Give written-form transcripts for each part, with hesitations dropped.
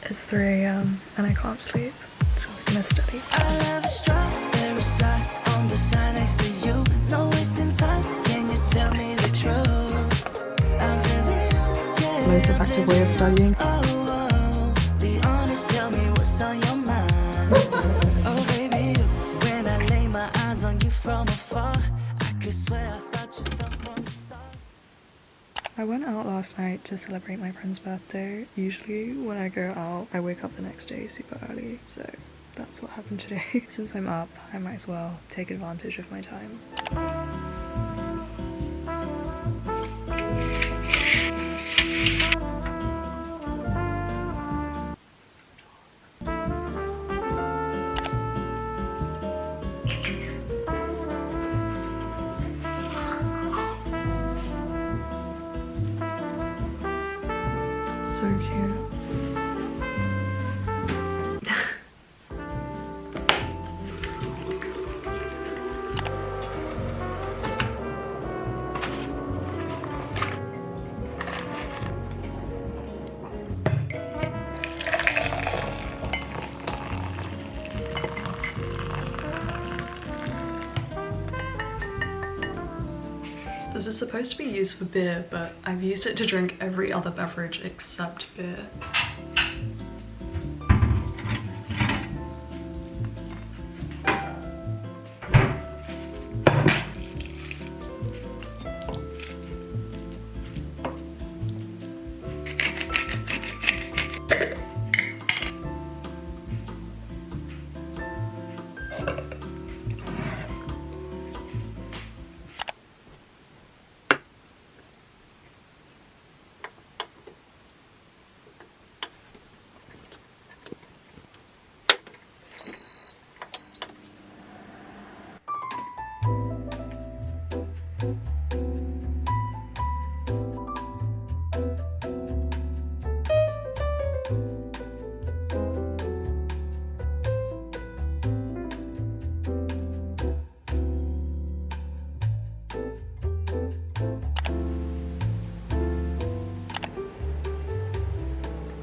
It's 3 AM and I can't sleep, so we're gonna study. I have a strawberry side on the side next to you. No wasting time, can you tell me the truth? I'm feeling you, yeah. Most effective way of studying. Be honest, tell me what's on your mind. Oh baby, when I lay my eyes on you from afar, I could swear I thought you fell from the stars. I went out last night to celebrate my friend's birthday. Usually when I go out, I wake up the next day super early, so that's what happened today. Since I'm up, I might as well take advantage of my time. So cute. This is supposed to be used for beer, but I've used it to drink every other beverage except beer.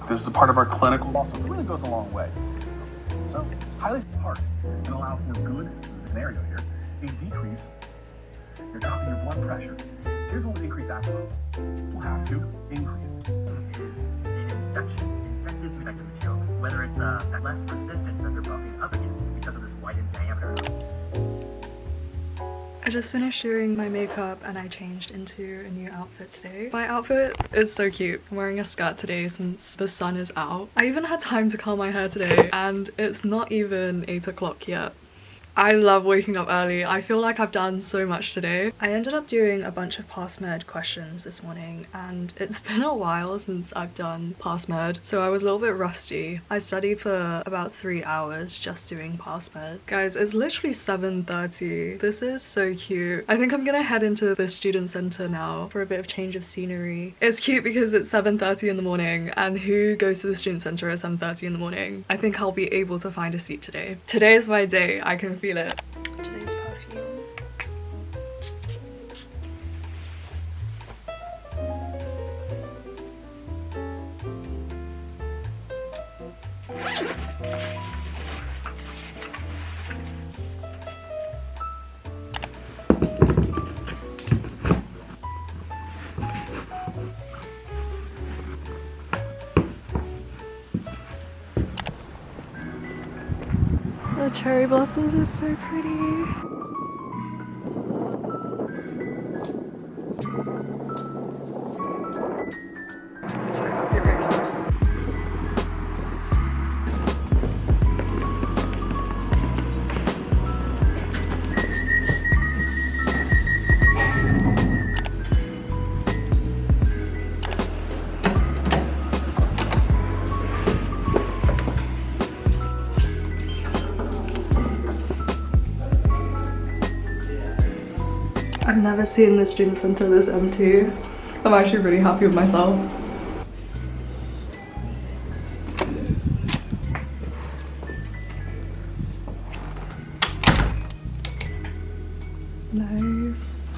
This is a part of our clinical also. It really goes a long way. So, highly hard and allow for good scenario here. A decrease, you're dropping your blood pressure. Here's what would increase acid levels. We'll have to increase. Is an infective material, whether it's less resistance that they're bumping up against because of this widened diameter. I just finished doing my makeup and I changed into a new outfit today. My outfit is so cute. I'm wearing a skirt today since the sun is out. I even had time to curl my hair today and it's not even 8 o'clock yet. I love waking up early. I feel like I've done so much today. I ended up doing a bunch of past med questions this morning and it's been a while since I've done past med, so I was a little bit rusty. I studied for about 3 hours just doing past med. Guys, it's literally 7:30. This is so cute. I think I'm gonna head into the student center now for a bit of change of scenery. It's cute because it's 7:30 in the morning, and who goes to the student center at 7:30 in the morning? I think I'll be able to find a seat today. Today is my day. I can feel it. Today's perfume. The cherry blossoms is so pretty. So happy right now. I've never seen the student center this empty. I'm actually really happy with myself. Nice.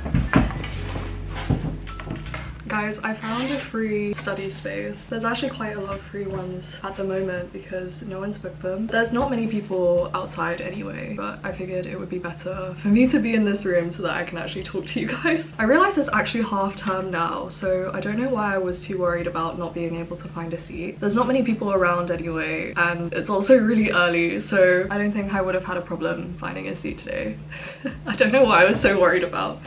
Guys, I I found a free study space. There's actually quite a lot of free ones at the moment because no one's booked them. There's not many people outside anyway, but I figured it would be better for me to be in this room so that I can actually talk to you guys. I realize it's actually half term now, so I don't know why I was too worried about not being able to find a seat. There's not many people around anyway, and it's also really early, so I don't think I would have had a problem finding a seat today. I don't know what I was so worried about.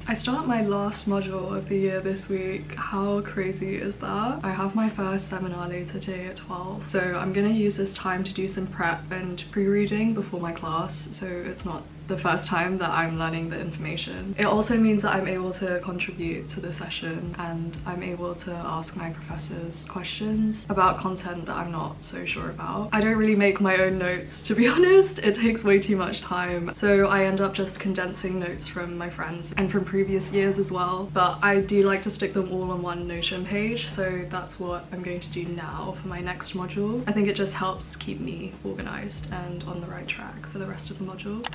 I start my last module of the year this week. How crazy is that? I have my first seminar later today at 12, so I'm gonna use this time to do some prep and pre-reading before my class, so it's not the first time that I'm learning the information. It also means that I'm able to contribute to the session and I'm able to ask my professors questions about content that I'm not so sure about. I don't really make my own notes, to be honest. It takes way too much time, so I end up just condensing notes from my friends and from previous years as well, but I do like to stick them all on one Notion page, so that's what I'm going to do now for my next module. I think it just helps keep me organized and on the right track for the rest of the module.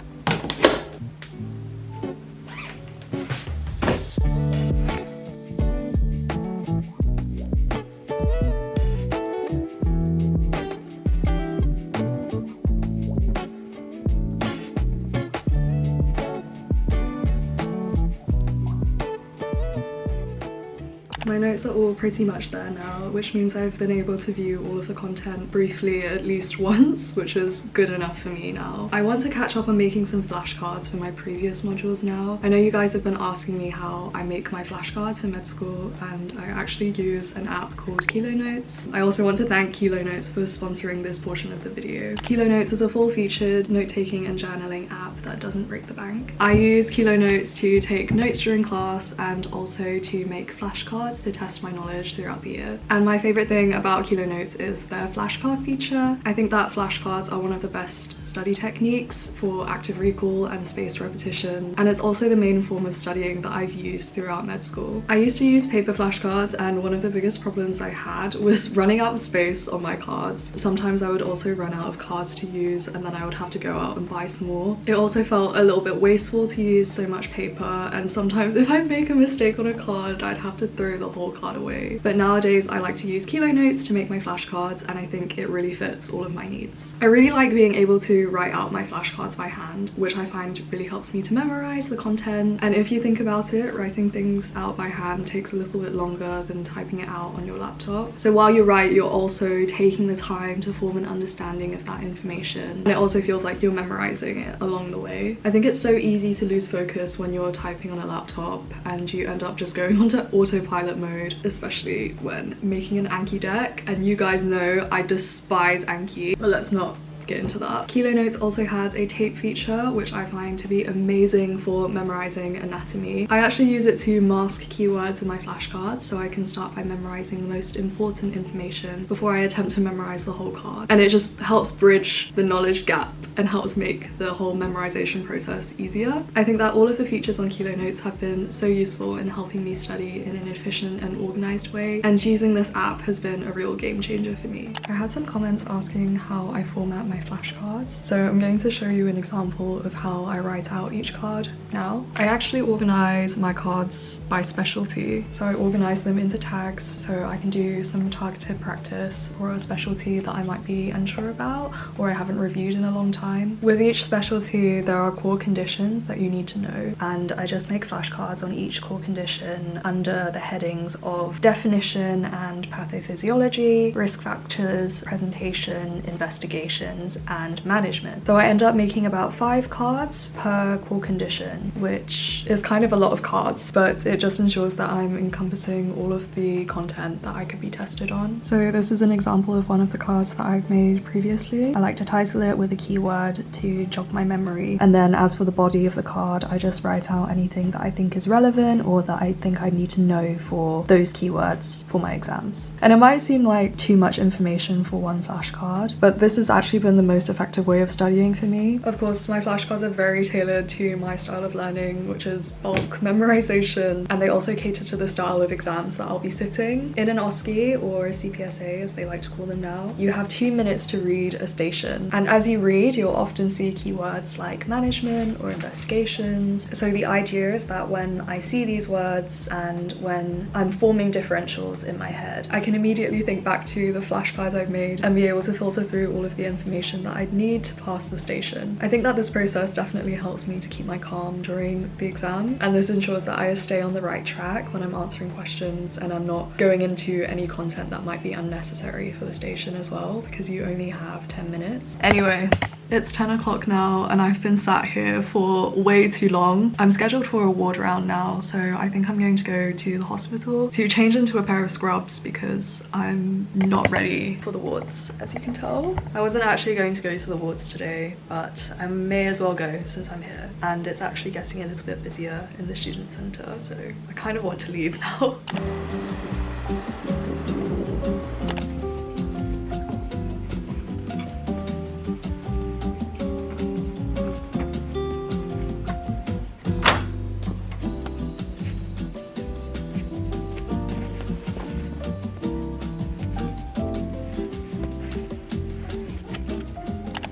My notes are all pretty much there now, which means I've been able to view all of the content briefly at least once, which is good enough for me now. I want to catch up on making some flashcards for my previous modules now. I know you guys have been asking me how I make my flashcards for med school, and I actually use an app called Kilonotes. I also want to thank Kilonotes for sponsoring this portion of the video. Kilonotes is a full-featured note-taking and journaling app that doesn't break the bank. I use Kilonotes to take notes during class and also to make flashcards to test my knowledge throughout the year. And my favorite thing about Kilonotes is their flashcard feature. I think that flashcards are one of the best study techniques for active recall and spaced repetition, and it's also the main form of studying that I've used throughout med school. I used to use paper flashcards, and one of the biggest problems I had was running out of space on my cards. Sometimes I would also run out of cards to use, and then I would have to go out and buy some more. It also felt a little bit wasteful to use so much paper, and sometimes if I make a mistake on a card, I'd have to throw the whole card away. But nowadays I like to use Kilonotes to make my flashcards, and I think it really fits all of my needs. I really like being able to write out my flashcards by hand, which I find really helps me to memorize the content. And if you think about it, writing things out by hand takes a little bit longer than typing it out on your laptop. So while you write, you're also taking the time to form an understanding of that information, and it also feels like you're memorizing it along the way. I think it's so easy to lose focus when you're typing on a laptop and you end up just going onto autopilot mode, especially when making an Anki deck, and you guys know I despise Anki, but let's not get into that. Kilonotes also has a tape feature, which I find to be amazing for memorizing anatomy. I actually use it to mask keywords in my flashcards, so I can start by memorizing the most important information before I attempt to memorize the whole card. And it just helps bridge the knowledge gap and helps make the whole memorization process easier. I think that all of the features on Kilonotes have been so useful in helping me study in an efficient and organized way, and using this app has been a real game changer for me. I had some comments asking how I format my flashcards, so I'm going to show you an example of how I write out each card now. I actually organize my cards by specialty, so I organize them into tags so I can do some targeted practice for a specialty that I might be unsure about or I haven't reviewed in a long time. With each specialty there are core conditions that you need to know, and I just make flashcards on each core condition under the headings of definition and pathophysiology, risk factors, presentation, investigations, and management. So I end up making about 5 cards per core condition, which is kind of a lot of cards, but it just ensures that I'm encompassing all of the content that I could be tested on. So this is an example of one of the cards that I've made previously. I like to title it with a keyword to jog my memory, and then as for the body of the card, I just write out anything that I think is relevant or that I think I need to know for those keywords for my exams. And it might seem like too much information for one flashcard, but this has actually been been the most effective way of studying for me. Of course, my flashcards are very tailored to my style of learning, which is bulk memorization, and they also cater to the style of exams that I'll be sitting. In an OSCE, or a CPSA as they like to call them now, you have 2 minutes to read a station, and as you read you'll often see keywords like management or investigations. So the idea is that when I see these words and when I'm forming differentials in my head, I can immediately think back to the flashcards I've made and be able to filter through all of the information that I'd need to pass the station. I think that this process definitely helps me to keep my calm during the exam, and this ensures that I stay on the right track when I'm answering questions and I'm not going into any content that might be unnecessary for the station as well, because you only have 10 minutes. Anyway, it's 10 o'clock now and I've been sat here for way too long. I'm scheduled for a ward round now, so I think I'm going to go to the hospital to change into a pair of scrubs because I'm not ready for the wards, as you can tell. I wasn't actually going to go to the wards today, but I may as well go since I'm here, and it's actually getting a little bit busier in the student centre, so I kind of want to leave now.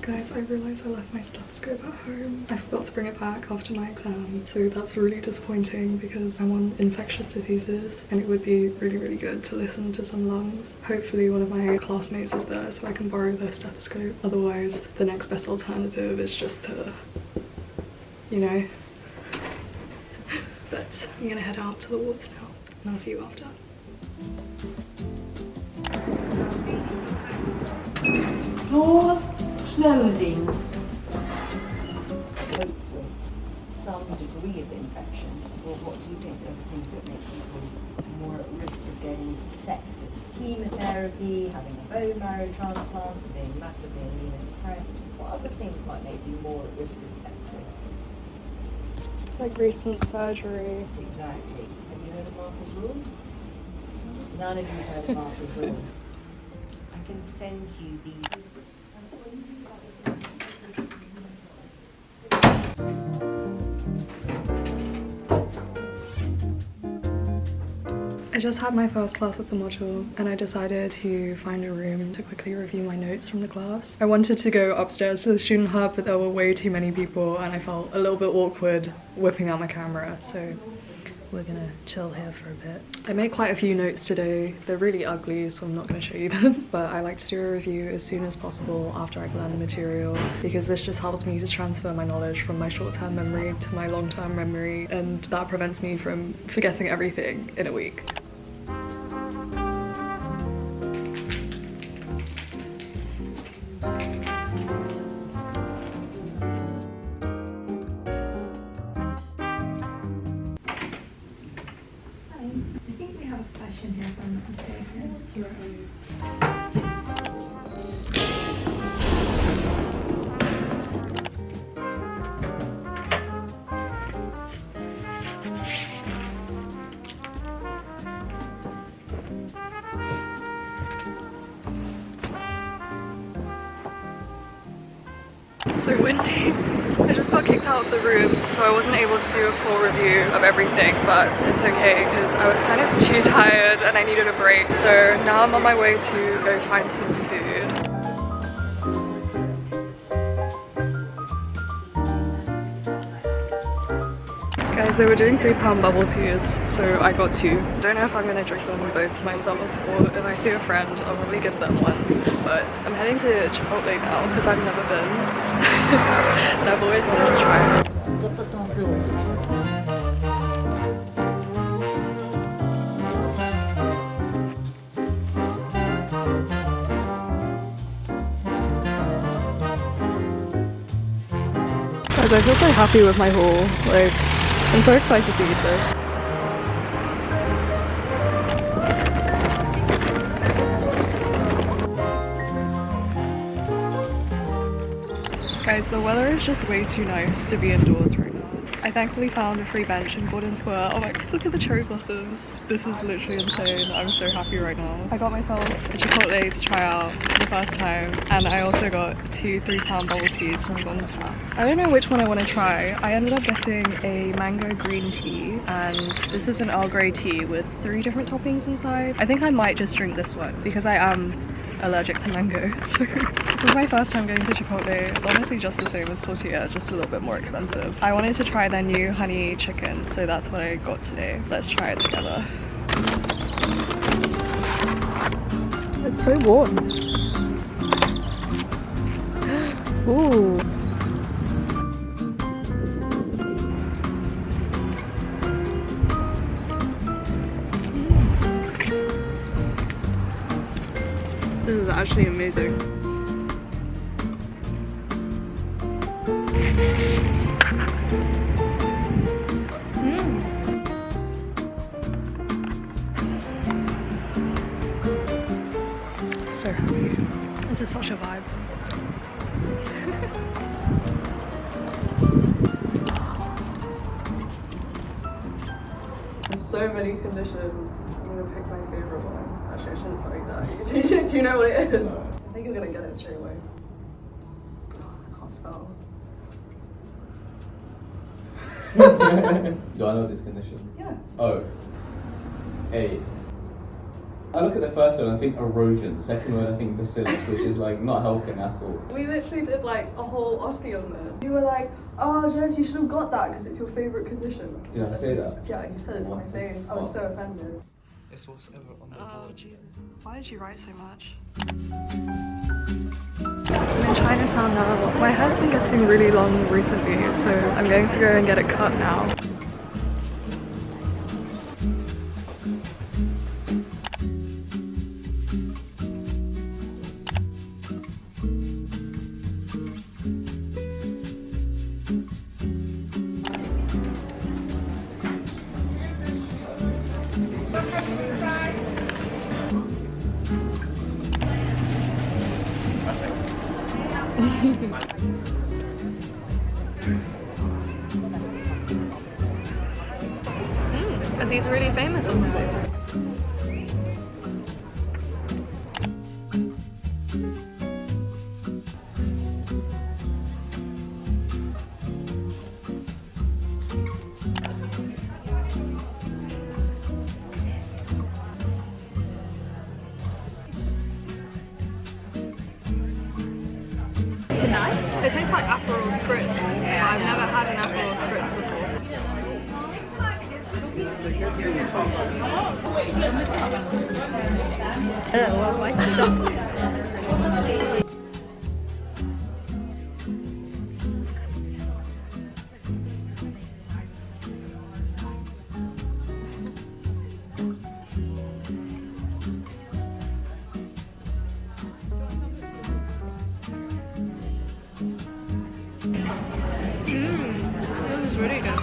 Guys, I realised I left my stethoscope at home. I forgot to bring it back after my exam, so that's really disappointing because I'm on infectious diseases and it would be really good to listen to some lungs. Hopefully one of my classmates is there so I can borrow their stethoscope. Otherwise, the next best alternative is just to, you know. But I'm gonna head out to the wards now and I'll see you after. Doors closing. Cope with some degree of infection. Well, what do you think are the things that make people more at risk of getting sepsis? Chemotherapy, having a bone marrow transplant, and being massively immunosuppressed. What other things might make you more at risk of sepsis? Like recent surgery. Exactly. Have you heard of Martha's Rule? None of you heard of Martha's Rule. I can send you the... I just had my first class of the module and I decided to find a room to quickly review my notes from the class. I wanted to go upstairs to the student hub, but there were way too many people and I felt a little bit awkward whipping out my camera, so we're gonna chill here for a bit. I made quite a few notes today. They're really ugly, so I'm not gonna show you them, but I like to do a review as soon as possible after I've learned the material, because this just helps me to transfer my knowledge from my short-term memory to my long-term memory, and that prevents me from forgetting everything in a week. So windy. I just got kicked out of the room, so I wasn't able to do a full review of everything, but it's okay because I was kind of too tired and I needed a break. So now I'm on my way to go find some food. Guys, they were doing £3 bubble teas, so I got 2. Don't know if I'm gonna drink them both myself, or if I see a friend, I'll probably give them one. But I'm heading to Chipotle now because I've never been, and I've always wanted to try it. Guys, I feel so happy with my haul. Like, I'm so excited to eat this. Guys, the weather is just way too nice to be indoors right now. I thankfully found a free bench in Gordon Square. Oh my god, look at the cherry blossoms. This is literally insane. I'm so happy right now. I got myself a Chipotle to try out for the first time, and I also got 2 3-pound bubble teas from Gordon Tap. I don't know which one I want to try. I ended up getting a mango green tea, and this is an Earl Grey tea with 3 different toppings inside. I think I might just drink this one because I am allergic to mango. So this is my first time going to Chipotle. It's honestly just the same as tortilla, just a little bit more expensive. I wanted to try their new honey chicken, so that's what I got today. Let's try it together. It's so warm. Ooh. This is actually amazing. So happy. This is such a vibe. There's so many conditions. I'm gonna pick my favorite one. Actually, I shouldn't tell you that. Do you know what it is? I think you're gonna get it straight away. Oh, I can't spell. Do I know this condition? Yeah. Oh. A. I look at the first one and I think erosion. The second one I think bacillus, which is like not helping at all. We literally did like a whole Oscar on this. You were like, oh Jess, you should have got that because it's your favourite condition. Did I say that? Yeah, you said it to my What? face. I was so offended. It's what's ever on the Oh board. Jesus, why did you write so much? I'm in Chinatown now. My hair's been getting really long recently, so I'm going to go and get it cut now. Are these really famous or something? It tastes like Aperol Spritz, but I've never had an Aperol Spritz before. This is really good.